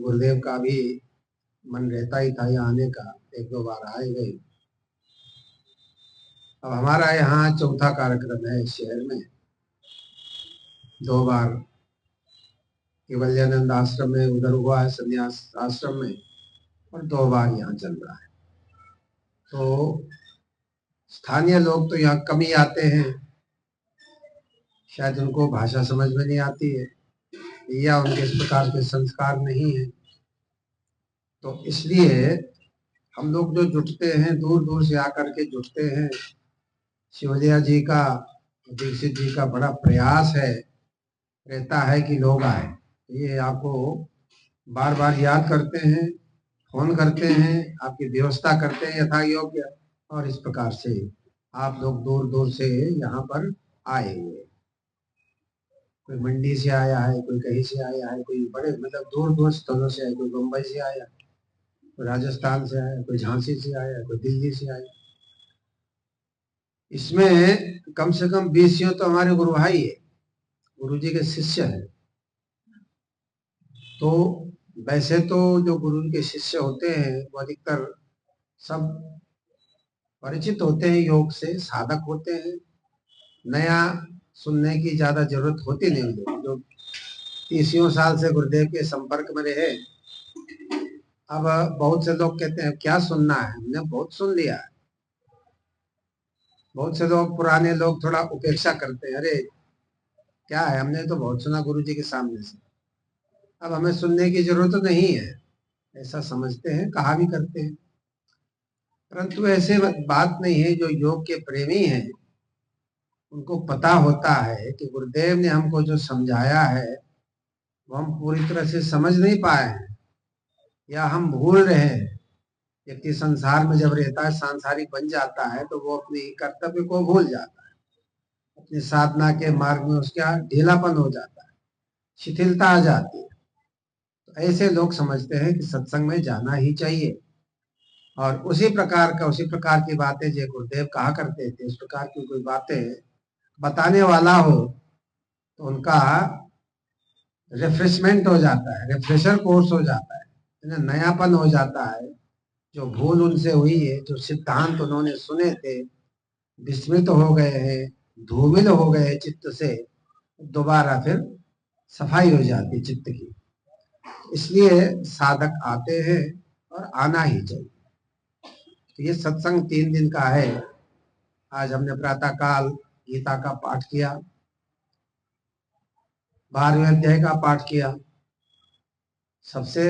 गुरुदेव का भी मन रहता ही था यहाँ आने का, एक दो बार आए गए। अब हमारा यहाँ चौथा कार्यक्रम है इस शहर में। 2 बार केवल्यानंद आश्रम में उधर हुआ है, संन्यास आश्रम में, और 2 बार यहाँ चल रहा है। तो स्थानीय लोग तो यहाँ कम ही आते हैं, शायद उनको भाषा समझ में नहीं आती है या उनके इस प्रकार के संस्कार नहीं है। तो इसलिए हम लोग जो जुटते हैं, दूर दूर से आकर के जुटते हैं, शिवलिया जी का, दीक्षित जी का बड़ा प्रयास है, रहता है कि लोग आए। ये आपको बार बार याद करते हैं, फोन करते हैं, आपकी व्यवस्था करते हैं यथा योग्य, और इस प्रकार से आप लोग दूर दूर से यहाँ पर आए हुए। कोई मंडी से आया है, कोई कहीं से आया है, कोई बड़े मतलब दूर दूर स्थलों से आया, कोई मुंबई से आया, कोई राजस्थान से आया, कोई झांसी से आया, कोई दिल्ली से आया। इसमें कम से कम 20 तो हमारे गुरु भाई है, गुरु जी के शिष्य हैं। तो वैसे तो जो गुरु के शिष्य होते हैं वो अधिकतर सब परिचित होते हैं योग से, साधक होते हैं, नया सुनने की ज्यादा जरूरत होती नहीं उनको, जो 30 साल से गुरुदेव के संपर्क में रहे। अब बहुत से लोग कहते हैं क्या सुनना है, हमने बहुत सुन लिया है। बहुत से लोग, पुराने लोग थोड़ा उपेक्षा करते हैं, अरे क्या है, हमने तो बहुत सुना गुरु जी के सामने से, अब हमें सुनने की जरूरत नहीं है, ऐसा समझते हैं, कहा भी करते हैं। परंतु ऐसे बात नहीं है। जो योग के प्रेमी हैं उनको पता होता है कि गुरुदेव ने हमको जो समझाया है वो हम पूरी तरह से समझ नहीं पाए हैं, या हम भूल रहे हैं। व्यक्ति संसार में जब रहता है, सांसारिक बन जाता है, तो वो अपने कर्तव्य को भूल जाता है, अपनी साधना के मार्ग में उसका ढीलापन हो जाता है, शिथिलता आ जाती है। तो ऐसे लोग समझते हैं कि सत्संग में जाना ही चाहिए, और उसी प्रकार की बातें जो गुरुदेव कहा करते थे, उस प्रकार की कोई बातें बताने वाला हो तो उनका रिफ्रेशमेंट हो जाता है, रिफ्रेशर कोर्स हो जाता है, नयापन हो जाता है। जो भूल उनसे हुई है, जो सिद्धांत उन्होंने सुने थे, विस्मृत हो गए हैं, धूमिल हो गए चित्त से, दोबारा फिर सफाई हो जाती चित्त की। इसलिए साधक आते हैं और आना ही चाहिए। तो ये सत्संग 3 दिन का है। आज हमने प्रातः काल गीता का पाठ किया, 12वें अध्याय का पाठ किया। सबसे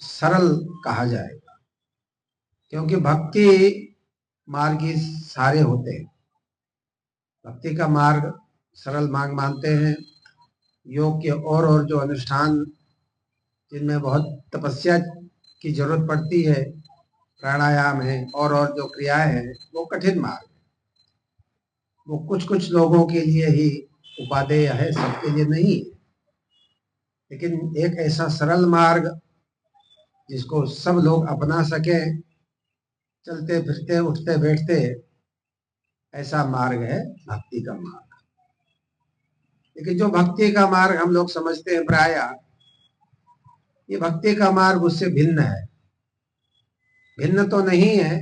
सरल कहा जाएगा, क्योंकि भक्ति मार्ग ही सारे होते हैं। भक्ति का मार्ग सरल मार्ग मानते हैं। योग के और जो अनुष्ठान जिनमें बहुत तपस्या की जरूरत पड़ती है, प्राणायाम है और जो क्रियाएं हैं, वो कठिन मार्ग है। वो कुछ कुछ लोगों के लिए ही उपादेय है, सबके लिए नहीं है। लेकिन एक ऐसा सरल मार्ग जिसको सब लोग अपना सके, चलते फिरते उठते बैठते, ऐसा मार्ग है भक्ति का मार्ग। लेकिन जो भक्ति का मार्ग हम लोग समझते हैं प्रायः, ये भक्ति का मार्ग उससे भिन्न है। भिन्न तो नहीं है,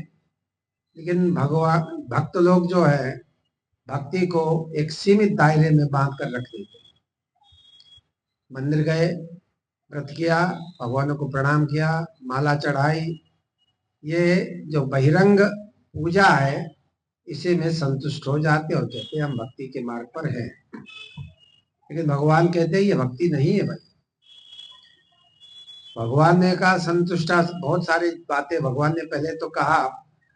लेकिन भगवान भक्त लोग जो है भक्ति को एक सीमित दायरे में बांध कर रख देते हैं। मंदिर गए, व्रत किया, भगवानों को प्रणाम किया, माला चढ़ाई, ये जो बहिरंग पूजा है, इसी में संतुष्ट हो जाते और कहते हैं हम भक्ति के मार्ग पर हैं। लेकिन भगवान कहते हैं ये भक्ति नहीं है भाई। भगवान ने कहा संतुष्टा, बहुत सारी बातें भगवान ने पहले तो कहा,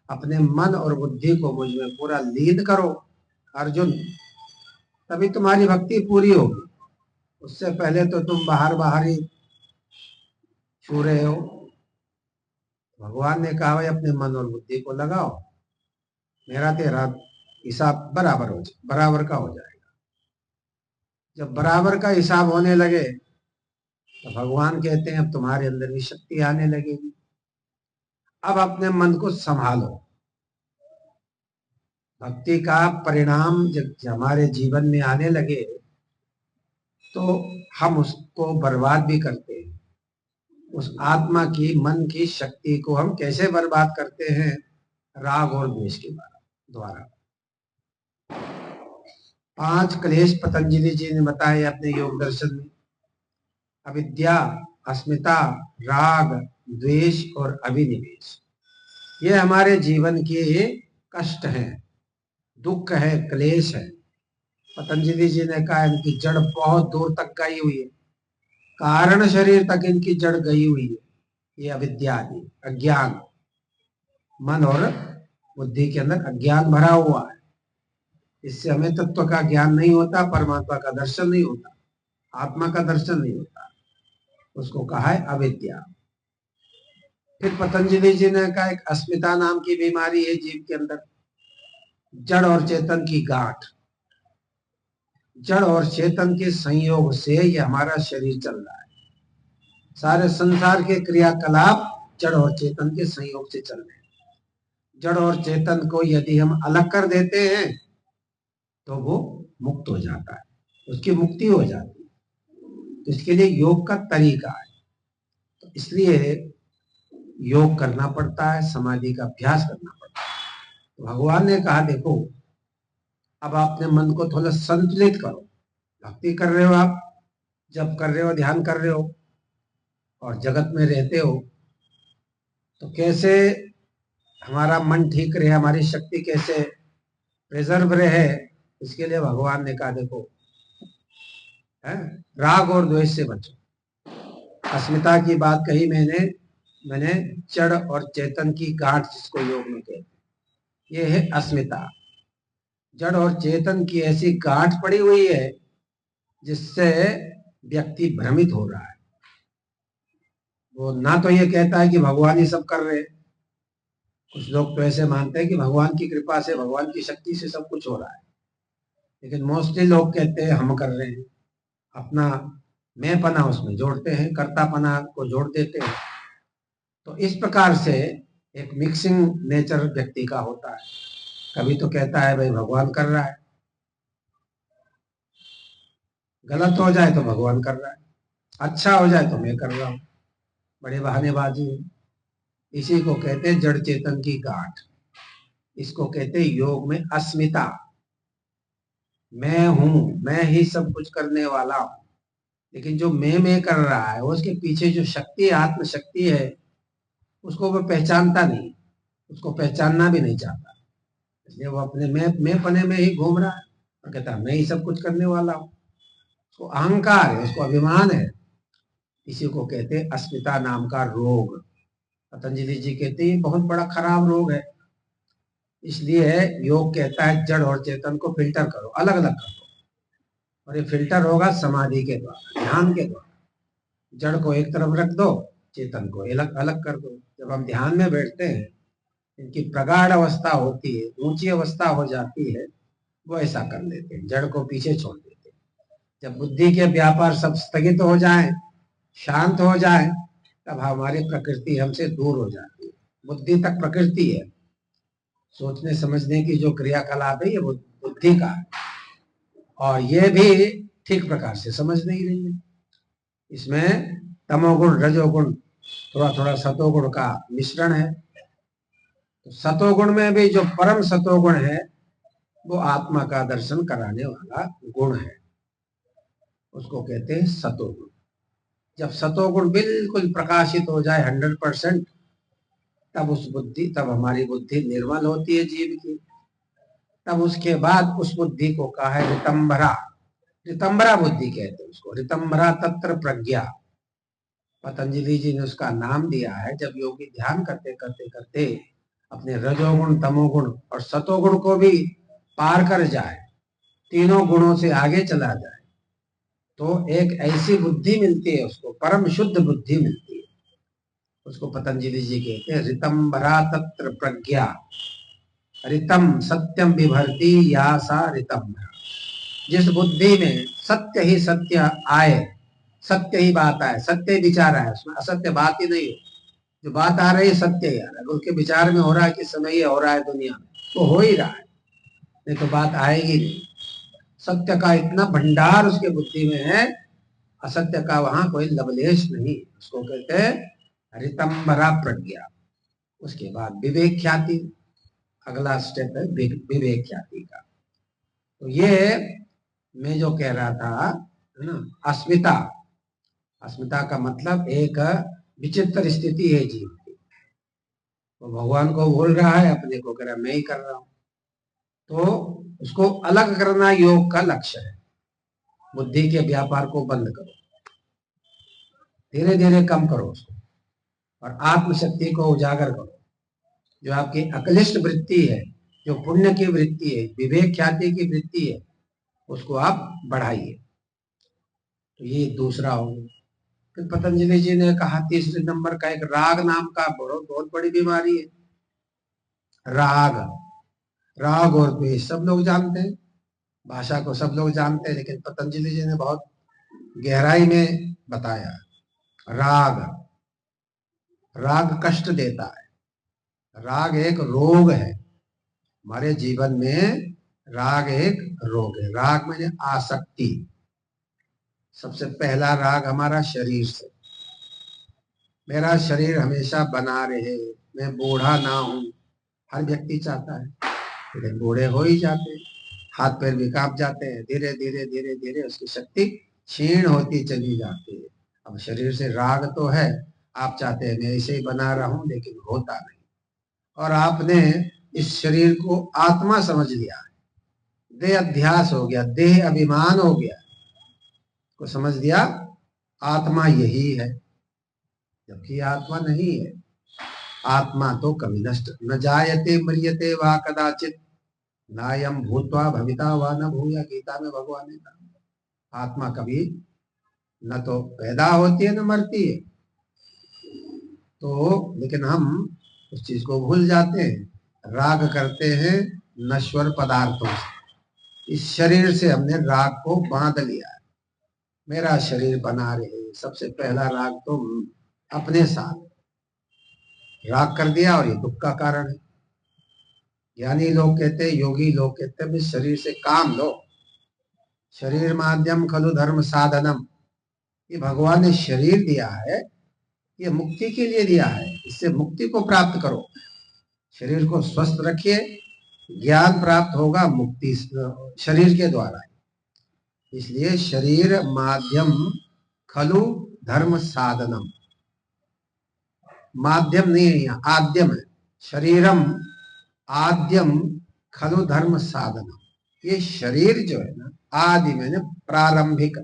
अपने मन और बुद्धि को मुझ में पूरा लीन करो अर्जुन, तभी तुम्हारी भक्ति पूरी होगी। उससे पहले तो तुम बाहर ही छू रहे हो। भगवान ने कहा भाई अपने मन और बुद्धि को लगाओ, मेरा तेरा हिसाब बराबर का हो जाएगा। जब बराबर का हिसाब होने लगे तो भगवान कहते हैं अब तुम्हारे अंदर भी शक्ति आने लगेगी। अब अपने मन को संभालो। भक्ति का परिणाम जब हमारे जीवन में आने लगे तो हम उसको बर्बाद भी करते हैं। उस आत्मा की, मन की शक्ति को हम कैसे बर्बाद करते हैं? राग और द्वेष के द्वारा। 5 क्लेश पतंजलि जी ने बताए अपने योग दर्शन में। अविद्या, अस्मिता, राग, द्वेष और अभिनिवेश, ये हमारे जीवन के कष्ट हैं, दुख है, क्लेश है। पतंजलि जी ने कहा इनकी जड़ बहुत दूर तक गई हुई है, कारण शरीर तक इनकी जड़ गई हुई है। ये अविद्या आदि, अज्ञान, मन और बुद्धि के अंदर अज्ञान भरा हुआ है। इससे हमें तत्व का ज्ञान नहीं होता, परमात्मा का दर्शन नहीं होता, आत्मा का दर्शन नहीं होता। उसको कहा है अविद्या। फिर पतंजलि जी ने कहा एक अस्मिता नाम की बीमारी है जीव के अंदर, जड़ और चेतन की गांठ। जड़ और चेतन के संयोग से ये हमारा शरीर चल रहा है। सारे संसार के क्रियाकलाप जड़ और चेतन के संयोग से चल रहे हैं। जड़ और चेतन को यदि हम अलग कर देते हैं तो वो मुक्त हो जाता है, उसकी मुक्ति हो जाती है। तो इसके लिए योग का तरीका है, तो इसलिए योग करना पड़ता है, समाधि का अभ्यास करना पड़ता है। तो भगवान ने कहा देखो, अब अपने मन को थोड़ा संतुलित करो। भक्ति कर रहे हो आप, जब कर रहे हो, ध्यान कर रहे हो और जगत में रहते हो, तो कैसे हमारा मन ठीक रहे, हमारी शक्ति कैसे प्रिजर्व रहे, इसके लिए भगवान ने कहा देखो, राग और द्वेष से बचो। अस्मिता की बात कही मैंने जड़ और चेतन की गांठ जिसको योग में कहते हैं, ये है अस्मिता। जड़ और चेतन की ऐसी गांठ पड़ी हुई है जिससे व्यक्ति भ्रमित हो रहा है। वो ना तो ये कहता है कि भगवान ही सब कर रहे हैं, कुछ लोग तो ऐसे मानते हैं कि भगवान की कृपा से, भगवान की शक्ति से सब कुछ हो रहा है, लेकिन मोस्टली लोग कहते हैं हम कर रहे हैं। अपना मैं पना उसमें जोड़ते हैं, कर्ता पना को जोड़ देते हैं। तो इस प्रकार से एक मिक्सिंग नेचर व्यक्ति का होता है। कभी तो कहता है भाई भगवान कर रहा है, गलत हो जाए तो भगवान कर रहा है, अच्छा हो जाए तो मैं कर रहा हूं, बड़े बहानेबाजी है। इसी को कहते हैं जड़ चेतन की गांठ। इसको कहते हैं योग में अस्मिता। मैं हूं, मैं ही सब कुछ करने वाला हूं, लेकिन जो मैं कर रहा है, उसके पीछे जो शक्ति, आत्म शक्ति है, उसको वो पहचानता नहीं, उसको पहचानना भी नहीं चाहता। इसलिए वो अपने मैं पने में ही घूम रहा है और कहता मैं ही सब कुछ करने वाला हूँ। उसको अहंकार है, उसको अभिमान है। इसी को कहते हैं अस्मिता नाम का रोग। पतंजलि जी कहते हैं बहुत बड़ा खराब रोग है। इसलिए योग कहता है जड़ और चेतन को फिल्टर करो, अलग अलग कर दो, और ये फिल्टर होगा समाधि के द्वारा, ध्यान के द्वारा। जड़ को एक तरफ रख दो, चेतन को अलग अलग कर दो। जब हम ध्यान में बैठते हैं, इनकी प्रगाढ़ अवस्था होती है, ऊंची अवस्था हो जाती है, वो ऐसा कर लेते हैं, जड़ को पीछे छोड़ देते हैं। जब बुद्धि के व्यापार सब स्थगित हो जाए, शांत हो जाए, तब हमारी प्रकृति हमसे दूर हो जाती है। बुद्धि तक प्रकृति है, सोचने समझने की जो क्रियाकलाप है ये बुद्धि का है, और ये भी ठीक प्रकार से समझ नहीं रही है। इसमें तमोगुण, रजोगुण, थोड़ा थोड़ा सतोगुण का मिश्रण है। तो सतोगुण में भी जो परम सतोगुण है वो आत्मा का दर्शन कराने वाला गुण है, उसको कहते हैं सतोगुण। जब सतोगुण बिल्कुल प्रकाशित हो जाए 100%, तब हमारी बुद्धि निर्मल होती है जीव की। तब उसके बाद उस बुद्धि को कहा है ऋतंभरा। ऋतंभरा बुद्धि कहते हैं उसको, ऋतंभरा तत्र प्रज्ञा। पतंजलि जी ने उसका नाम दिया है। जब योगी ध्यान करते करते करते अपने रजोगुण, तमोगुण और सतोगुण को भी पार कर जाए, तीनों गुणों से आगे चला जाए, तो एक ऐसी बुद्धि मिलती है, उसको परम शुद्ध बुद्धि मिलती है। उसको पतंजलि जी कहते हैं ऋतंभरा तत्र प्रज्ञा। ऋतम सत्यम विभर्ति या सा ऋतंभरा। जिस बुद्धि में सत्य ही सत्य आए, सत्य ही बात आए, सत्य विचार आए, उसमें असत्य बात ही नहीं हो, जो बात आ रही है सत्य ही आ रहा है। उसके विचार में हो रहा है कि समय ये हो रहा है दुनिया में, तो हो ही रहा है, नहीं तो बात आएगी नहीं। सत्य का इतना भंडार उसके बुद्धि में है, असत्य का वहां कोई लवलेश नहीं, उसको कहते हैं ऋतंबरा प्रज्ञा। उसके बाद विवेक ख्याति, अगला स्टेप है विवेक ख्याति का। तो ये मैं जो कह रहा था है ना, अस्मिता, अस्मिता का मतलब एक विचित्र स्थिति है जीव की। तो भगवान को भूल रहा है, अपने को कह रहा मैं ही कर रहा हूं। तो उसको अलग करना योग का लक्ष्य है। बुद्धि के व्यापार को बंद करो, धीरे धीरे कम करो उसको, और आत्मशक्ति को उजागर करो। जो आपकी अक्लिष्ट वृत्ति है, जो पुण्य की वृत्ति है, विवेक ख्याति की वृत्ति है, उसको आप बढ़ाइए। तो ये दूसरा हो गया। फिर पतंजलि जी ने कहा तीसरे नंबर का एक राग नाम का बहुत बड़ी बीमारी है। राग, राग और द्वेष सब लोग जानते हैं, भाषा को सब लोग जानते हैं, लेकिन पतंजलि जी ने बहुत गहराई में बताया। राग, राग कष्ट देता है, राग एक रोग है हमारे जीवन में। राग एक रोग है। राग में आसक्ति। सबसे पहला राग हमारा शरीर से, मेरा शरीर हमेशा बना रहे, मैं बूढ़ा ना हूं। हर व्यक्ति चाहता है, लेकिन बूढ़े हो ही जाते हैं, हाथ पैर भी कांप जाते हैं, धीरे धीरे धीरे धीरे उसकी शक्ति क्षीण होती चली जाती है। अब शरीर से राग तो है, आप चाहते हैं मैं ऐसे ही बना रहा हूं, लेकिन होता नहीं। और आपने इस शरीर को आत्मा समझ लिया है, देह अध्यास हो गया, देह अभिमान हो गया, को समझ लिया आत्मा यही है, जबकि आत्मा नहीं है। आत्मा तो कभी नष्ट न जायते मरियते वा कदाचित नायम भूत्वा भविता वा न भूया, गीता में भगवान ने कहा आत्मा कभी न तो पैदा होती है न मरती है। तो लेकिन हम उस चीज को भूल जाते हैं, राग करते हैं नश्वर पदार्थों से। इस शरीर से हमने राग को बांध लिया है, मेरा शरीर बना रहे। सबसे पहला राग तो अपने साथ राग कर दिया, और ये दुख का कारण है। ज्ञानी लोग कहते हैं, योगी लोग कहते हैं, शरीर से काम लो। शरीर माध्यम खलु धर्म साधनम, ये भगवान ने शरीर दिया है, ये मुक्ति के लिए दिया है, इससे मुक्ति को प्राप्त करो। शरीर को स्वस्थ रखिए, ज्ञान प्राप्त होगा मुक्ति शरीर के द्वारा। इसलिए शरीर माध्यम खलु धर्म साधनम, माध्यम नहीं है यहाँ, आद्यम है। शरीरम आद्यम खलु धर्म साधनम, ये शरीर जो है ना, आदि मैंने प्रारंभिक,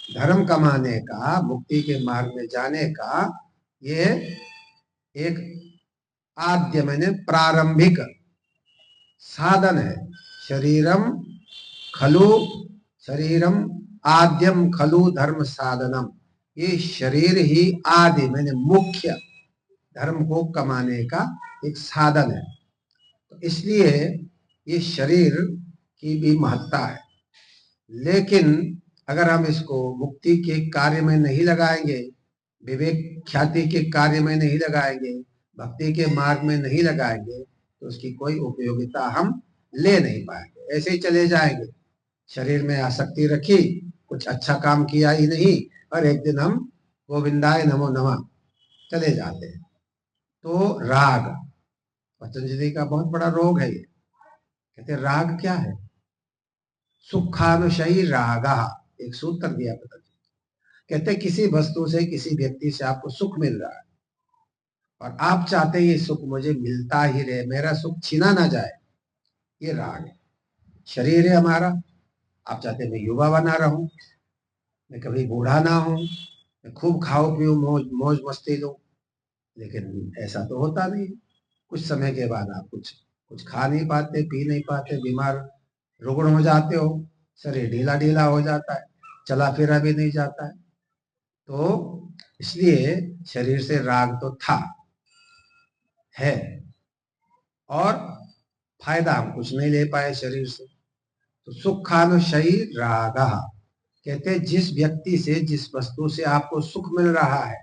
धर्म कमाने का, मुक्ति के मार्ग में जाने का ये एक आद्य मैंने प्रारंभिक साधन है। शरीरम खलु, शरीरम आद्यम खलु धर्म साधनम, ये शरीर ही आदि मैंने मुख्य धर्म को कमाने का एक साधन है। तो इसलिए ये शरीर की भी महत्ता है। लेकिन अगर हम इसको मुक्ति के कार्य में नहीं लगाएंगे, विवेक ख्याति के कार्य में नहीं लगाएंगे, भक्ति के मार्ग में नहीं लगाएंगे, तो उसकी कोई उपयोगिता हम ले नहीं पाएंगे, ऐसे ही चले जाएंगे। शरीर में आसक्ति रखी, कुछ अच्छा काम किया ही नहीं, और एक दिन हम गोविंदाय नमो नमः चले जाते हैं। तो राग पतंजलि का बहुत बड़ा रोग है ये। कहते राग क्या है? सुखानुशयी रागा, एक सूत्र दिया पतंजलि। कहते किसी वस्तु से, किसी व्यक्ति से आपको सुख मिल रहा है, और आप चाहते हैं ये सुख मुझे मिलता ही रहे, मेरा सुख छीना ना जाए, ये राग है। शरीर है हमारा, आप चाहते हैं मैं युवा बना रहूं, मैं कभी बूढ़ा ना हूं, मैं खूब खाओ पीऊं, मौज मस्ती लूं, लेकिन ऐसा तो होता नहीं। कुछ समय के बाद आप कुछ खा नहीं पाते, पी नहीं पाते, बीमार रुग्ण हो जाते हो, शरीर ढीला ढीला हो जाता है, चला फिरा भी नहीं जाता है। तो इसलिए शरीर से राग तो था, है, और फायदा हम कुछ नहीं ले पाए शरीर से। तो सुखानुशयी रागा, कहते जिस व्यक्ति से, जिस वस्तु से आपको सुख मिल रहा है,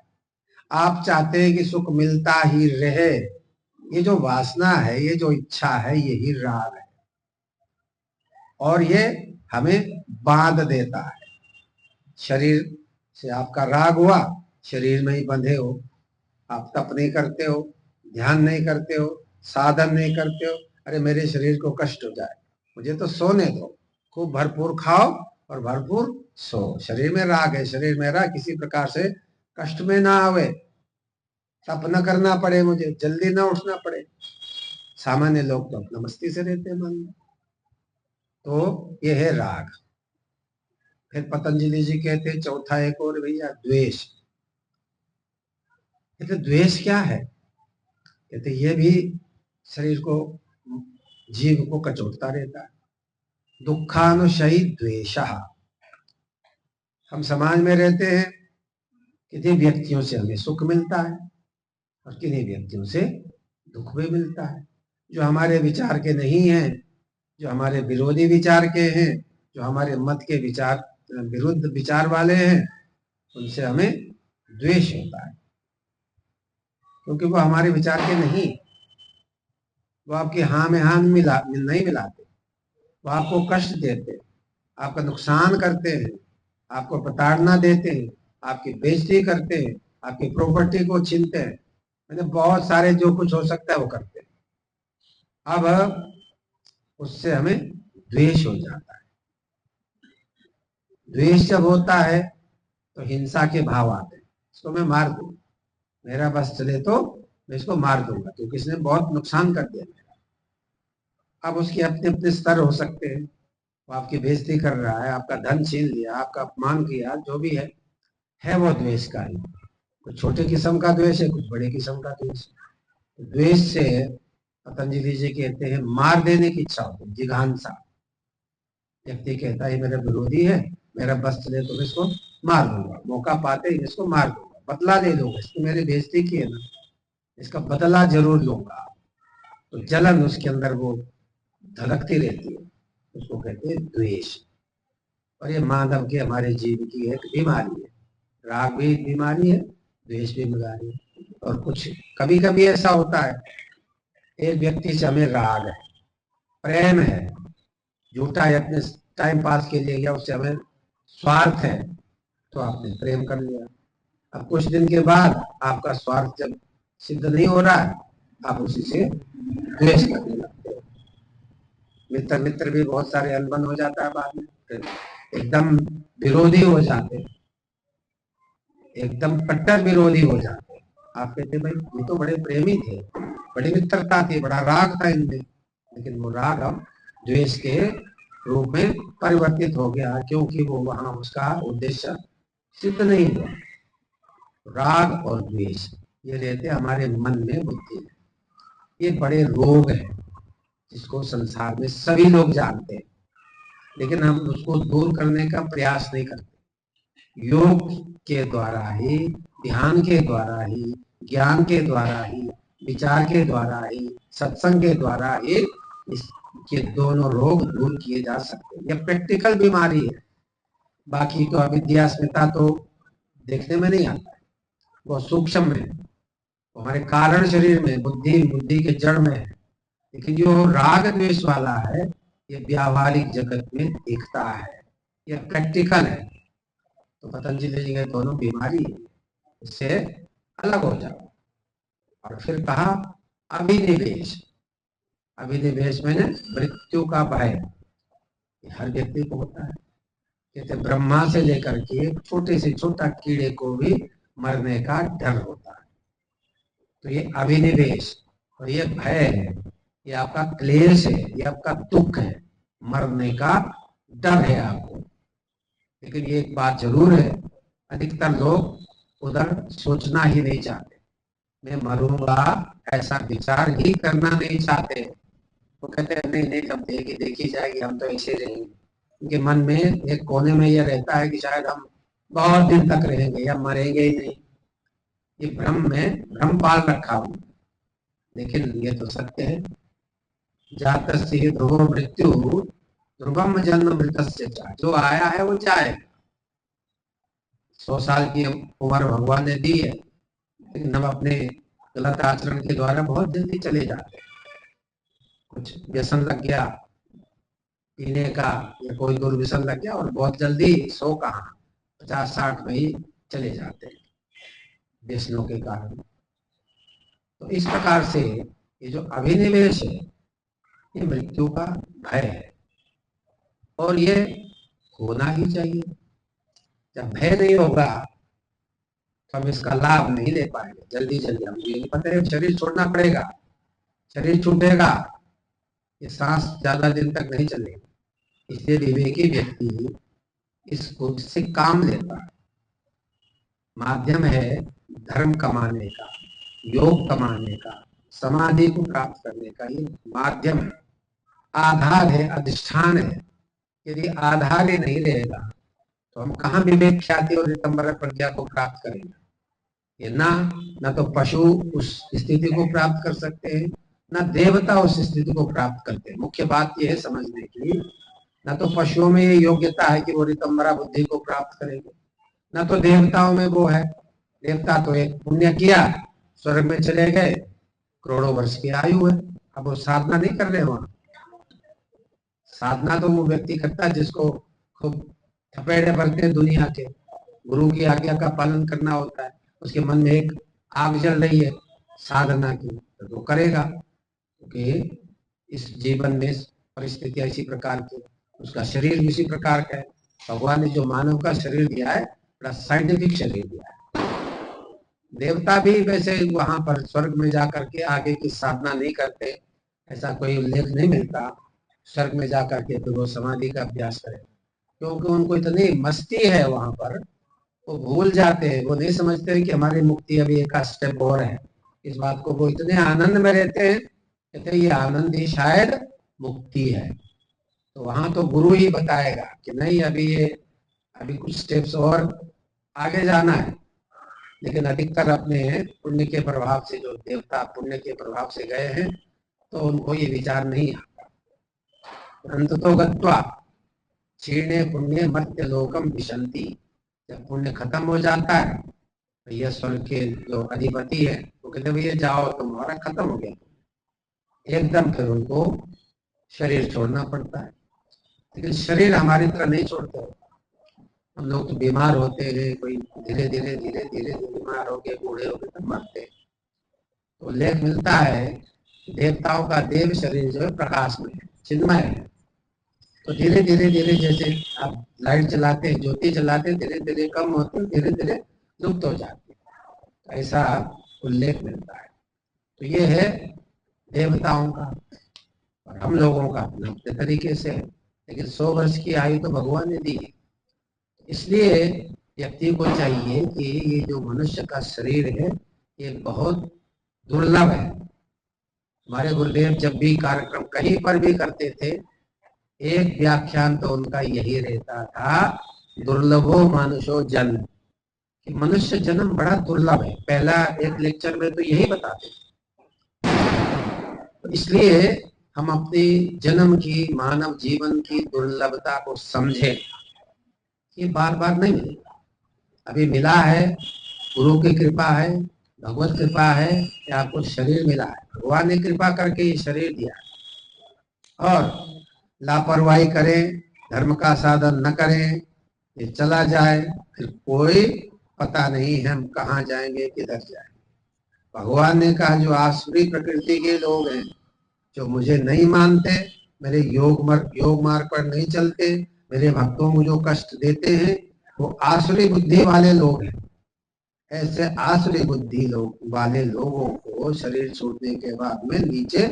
आप चाहते हैं कि सुख मिलता ही रहे, ये जो वासना है, ये जो इच्छा है, यही राग है, और ये हमें बांध देता है। शरीर से आपका राग हुआ, शरीर में ही बंधे हो, आप तप नहीं करते हो, ध्यान नहीं करते हो, साधन नहीं करते हो। अरे मेरे शरीर को कष्ट हो जाए, मुझे तो सोने दो, खूब भरपूर खाओ और भरपूर सो। शरीर में राग है, शरीर मेरा किसी प्रकार से कष्ट में ना आवे, तप न करना पड़े, मुझे जल्दी ना उठना पड़े। सामान्य लोग तो अपना मस्ती से रहते हैं मन में। तो ये है राग। फिर पतंजलि जी कहते हैं चौथा एक और भैया, द्वेष। कहते द्वेष क्या है? कहते ये भी शरीर को, जीव को कचोटता रहता है। दुखानुशयी द्वेष। हम समाज में रहते हैं, किन्हीं व्यक्तियों से हमें सुख मिलता है और किन्हीं व्यक्तियों से दुख भी मिलता है। जो हमारे विचार के नहीं हैं, जो हमारे विरोधी विचार के हैं, जो हमारे मत के विचार विरुद्ध विचार वाले हैं, उनसे हमें द्वेष होता है, क्योंकि वो हमारे विचार के नहीं। वो आपकी हाँ में हाँ नहीं मिलाते, वो आपको कष्ट देते, आपका नुकसान करते हैं, आपको प्रताड़ना देते हैं, आपकी बेइज्जती करते हैं, आपकी प्रॉपर्टी को छीनते हैं, मतलब बहुत सारे जो कुछ हो सकता है वो करते हैं। अब उससे हमें द्वेष हो जाता है। द्वेष जब होता है तो हिंसा के भाव आते हैं, इसको मैं मार दूं, मेरा बस चले तो मैं इसको मार दूंगा, क्योंकि इसने बहुत नुकसान कर दिया मेरा। अब उसके अपने अपने स्तर हो सकते हैं, वो आपकी बेइज्जती कर रहा है, आपका धन छीन लिया, आपका अपमान किया, जो भी है वो द्वेष का ही। कुछ छोटे किस्म का द्वेष है, कुछ बड़े किस्म का द्वेष है। द्वेष से पतंजलि जी कहते हैं मार देने की इच्छा होती है, जिघांसा। व्यक्ति कहता है मेरा विरोधी है, मेरा बस चले तो मैं इसको मार दूंगा, मौका पाते ही इसको मार दूंगा, बदला ले लूंगा, इसकी मेरी बेइज्जती की है ना, इसका बदला जरूर लूंगा। तो जलन उसके अंदर वो धड़कती रहती है, उसको कहते हैं द्वेष। और ये मानव के, हमारे जीव की एक बीमारी है। राग भी बीमारी है, द्वेष भी बीमारी है। और कुछ कभी कभी ऐसा होता है, एक व्यक्ति से हमें राग है, प्रेम है, झूठा है, अपने टाइम पास के लिए, या उससे हमें स्वार्थ है, तो आपने प्रेम कर लिया। अब कुछ दिन के बाद आपका स्वार्थ जब सिद्ध नहीं हो रहा है, आप उसी से द्वेष करने लगते हो। मित्र मित्र भी बहुत सारे अनबन हो जाता है, बाद में फिर एकदम विरोधी हो जाते, एकदम कट्टर विरोधी हो जाते। आप कहते भाई ये तो बड़े प्रेमी थे, बड़ी मित्रता थी, बड़ा राग था इनमें, लेकिन वो राग अब द्वेष के रूप में परिवर्तित हो गया, क्योंकि वो वहां उसका उद्देश्य सिद्ध नहीं हुआ। राग और द्वेष ये रहते हमारे मन में, बुद्धि में। ये बड़े रोग हैं, जिसको संसार में सभी लोग जानते हैं, लेकिन हम उसको दूर करने का प्रयास नहीं करते। योग के द्वारा ही, ध्यान के द्वारा ही, ज्ञान के द्वारा ही, विचार के द्वारा ही, सत्संग के द्वारा ही इसके दोनों रोग दूर किए जा सकते हैं। यह प्रैक्टिकल बीमारी है। बाकी तो अविद्या अस्मिता तो देखने में नहीं आता, वो सूक्ष्म है, हमारे कारण शरीर में, बुद्धि के जड़ में है। लेकिन जो राग द्वेष वाला है, ये व्यावहारिक जगत में दिखता है, ये प्रैक्टिकल है। तो पतंजलि जी के दोनों बीमारी है, इससे अलग हो जाओ। और फिर कहा अभिनिवेश। अभिनिवेश में मृत्यु का भय, हर व्यक्ति को होता है। कहते ब्रह्मा से लेकर के छोटे से छोटा कीड़े को भी मरने का डर होता है। तो ये अभिनिवेश और ये भय है, ये आपका क्लेश है, ये आपका दुख है, मरने का डर है आपको। लेकिन ये एक बात जरूर है, अधिकतर लोग उधर सोचना ही नहीं चाहते। मैं मरूंगा ऐसा विचार ही करना नहीं चाहते। वो कहते हैं नहीं नहीं, जब देखी जाएगी, हम तो ऐसे रहेंगे। उनके मन में एक कोने में यह रहता है कि शायद हम बहुत दिन तक रहेंगे या मरेंगे ही नहीं। ये भ्रम में भ्रम पाल रखा हूं। लेकिन ये तो सत्य है, जातस्य ध्रुवो मृत्यु ध्रुवम जन्म मृतस्य च। जो आया है वो जाएगा। 100 साल की उम्र भगवान ने दी है, लेकिन हम अपने गलत आचरण के द्वारा बहुत जल्दी चले जाते हैं। कुछ व्यसन लग गया पीने का, या कोई दुर्व्यसन लग गया, और बहुत जल्दी 100 कहाँ 50-60 में ही चले जाते हैं व्यसनों के कारण। तो इस प्रकार से ये जो अभिनिवेश है ये मृत्यु का भय है और ये होना ही चाहिए। जब भय नहीं होगा तो हम इसका लाभ नहीं ले पाएंगे जल्दी जल्दी। हम ये पता है शरीर छोड़ना पड़ेगा, शरीर छूटेगा, ये सांस ज्यादा दिन तक नहीं चलेगी। इसलिए विवेकी व्यक्ति इसको से काम लेता है। माध्यम है धर्म कमाने का, योग कमाने का, समाधि को प्राप्त करने का, ये माध्यम है, आधार है, अधिष्ठान है। यदि आधार ही नहीं रहेगा तो हम कहाँ विवेक, ख्याति और ऋतंबर प्रज्ञा को प्राप्त करेंगे? ये ना तो पशु उस स्थिति को प्राप्त कर सकते हैं, ना देवता उस स्थिति को प्राप्त करते हैं। मुख्य बात यह है समझने की, ना तो पशुओं में ये योग्यता है कि वो ऋतंबरा बुद्धि को प्राप्त करेंगे, ना तो देवताओं में वो है। देवता तो एक पुण्य किया, स्वर्ग में चले गए, करोड़ों वर्ष की आयु है। अब वो साधना नहीं कर रहे वहां। साधना तो वो व्यक्ति करता है जिसको खूब थपेड़े भरते हैं दुनिया के, गुरु की आज्ञा का पालन करना होता है। उसके मन में एक आग जल रही है साधना की, तो वो करेगा, क्योंकि इस जीवन में परिस्थिति इसी प्रकार की, उसका शरीर इसी प्रकार का है। भगवान ने जो मानव का शरीर दिया है बड़ा साइंटिफिक शरीर दिया है। देवता भी वैसे वहां पर स्वर्ग में जाकर के आगे की साधना नहीं करते, ऐसा कोई उल्लेख नहीं मिलता। स्वर्ग में जाकर के फिर वो समाधि का अभ्यास करें, क्योंकि उनको इतनी मस्ती है वहां पर, वो भूल जाते हैं, वो नहीं समझते कि हमारी मुक्ति अभी एक स्टेप और है। इस बात को वो इतने आनंद में रहते हैं, कहते ये आनंद ही शायद मुक्ति है। तो वहां तो गुरु ही बताएगा कि नहीं अभी कुछ स्टेप्स और आगे जाना है। लेकिन अधिकतर अपने पुण्य के प्रभाव से, जो देवता पुण्य के प्रभाव से गए हैं, तो उनको ये विचार नहीं आता। अंततो गत्वा क्षीणे पुण्य मर्त्य लोकम विशंति। जब पुण्य खत्म हो जाता है तो यह स्वर्ग के जो अधिपति है वो कहते भैया जाओ, तुम्हारा खत्म हो गया। एकदम फिर उनको शरीर छोड़ना पड़ता है। लेकिन शरीर हमारी तरह नहीं छोड़ते। हम लोग तो बीमार होते हैं, कोई धीरे धीरे बीमार हो गए, बूढ़े हो गए, तब मरते। तो लेख मिलता है देवताओं का देव शरीर जो है प्रकाश में है, चिन्मय है। तो धीरे धीरे जैसे आप लाइट चलाते हैं, ज्योति चलाते हैं, धीरे धीरे कम होते, धीरे धीरे लुप्त हो जाते हैं, ऐसा उल्लेख मिलता है। तो ये है देवताओं का और हम लोगों का अपने तरीके से। लेकिन 100 वर्ष की आयु तो भगवान ने दी है। इसलिए व्यक्ति को चाहिए कि ये जो मनुष्य का शरीर है ये बहुत दुर्लभ है। हमारे गुरुदेव जब भी कार्यक्रम कहीं पर भी करते थे, एक व्याख्यान तो उनका यही रहता था, दुर्लभो मानुषो जन्म, कि मनुष्य जन्म बड़ा दुर्लभ है। पहला एक लेक्चर में तो यही बताते थे। तो इसलिए हम अपने जन्म की, मानव जीवन की दुर्लभता को समझें। ये बार बार नहीं मिलेगा, अभी मिला है, गुरु की कृपा है, भगवत कृपा है कि आपको शरीर मिला है। भगवान ने कृपा करके ये शरीर दिया है। और लापरवाही करें, धर्म का साधन न करें, ये चला जाए, फिर कोई पता नहीं है हम कहाँ जाएंगे, किधर जाएंगे। भगवान ने कहा जो आसुरी प्रकृति के लोग हैं, जो मुझे नहीं मानते, मेरे योग मार्ग पर नहीं चलते, मेरे भक्तों को जो कष्ट देते हैं, वो आसुरी बुद्धि वाले लोग हैं। ऐसे आसुरी बुद्धि वाले लोगों को शरीर छूटने के बाद में नीचे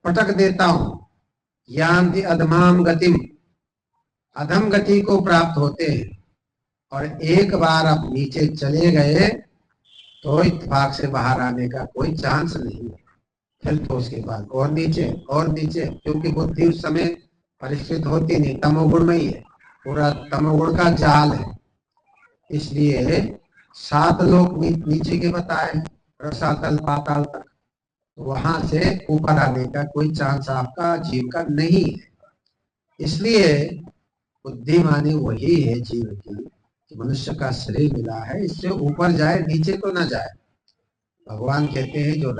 पटक देता हूं। यान्ति अधमाम गतिम, अधम गति को प्राप्त होते हैं। और एक बार आप नीचे चले गए तो इत्तेफाक से बाहर आने का कोई चांस नहीं है। फिर तो उसके बाद और नीचे, क्योंकि बुद्धि उस समय परिष्कृत होती नहीं, तमोगुण में ही है, पूरा तमोगुण का जाल है। इसलिए 7 लोक नीचे के बताए, रसातल पाताल तक, तो वहां से ऊपर आने का कोई चांस आपका जीव का नहीं है। इसलिए बुद्धिमानी वही है जीव की, कि मनुष्य का शरीर मिला है, इससे ऊपर जाए, नीचे तो ना जाए। भगवान कहते हैं जो